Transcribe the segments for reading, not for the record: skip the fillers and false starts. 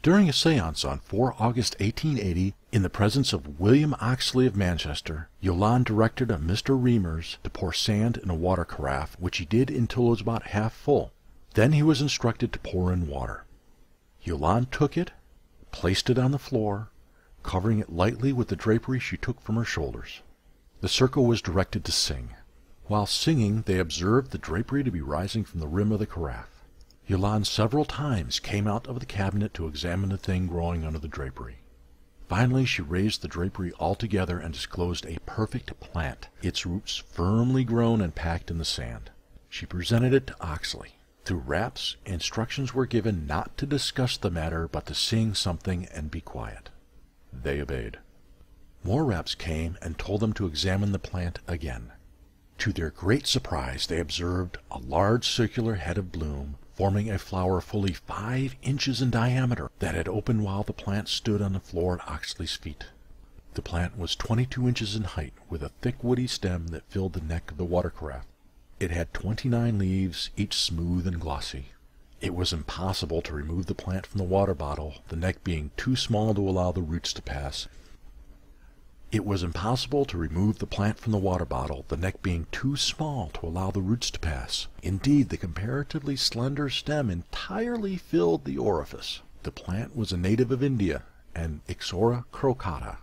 During a séance on 4 August 1880, in the presence of William Oxley of Manchester, Yolande directed a Mr Reimers to pour sand in a water carafe, which he did until it was about half full. Then he was instructed to pour in water. Yolande took it, placed it on the floor, covering it lightly with the drapery she took from her shoulders. The circle was directed to sing. While singing, they observed the drapery to be rising from the rim of the carafe. Yolande several times came out of the cabinet to examine the thing growing under the drapery. Finally, she raised the drapery altogether and disclosed a perfect plant, its roots firmly grown and packed in the sand. She presented it to Oxley. Through raps, instructions were given not to discuss the matter, but to sing something and be quiet. They obeyed. More raps came and told them to examine the plant again. To their great surprise, they observed a large circular head of bloom, forming a flower fully 5 inches in diameter, that had opened while the plant stood on the floor at Oxley's feet. The plant was 22 inches in height, with a thick woody stem that filled the neck of the water carafe. It had 29 leaves, each smooth and glossy. It was impossible to remove the plant from the water bottle, the neck being too small to allow the roots to pass. Indeed, the comparatively slender stem entirely filled the orifice. The plant was a native of India, an Ixora crocata.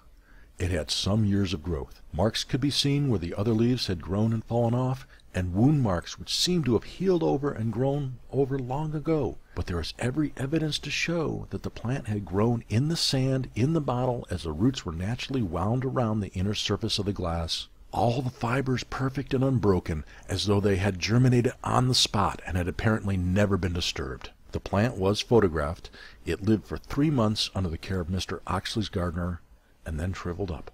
It had some years of growth. Marks could be seen where the other leaves had grown and fallen off, and wound marks which seemed to have healed over and grown over long ago. But there is every evidence to show that the plant had grown in the sand in the bottle, as the roots were naturally wound around the inner surface of the glass. All the fibers perfect and unbroken, as though they had germinated on the spot and had apparently never been disturbed. The plant was photographed. It lived for 3 months under the care of Mr. Oxley's gardener, and then shriveled up.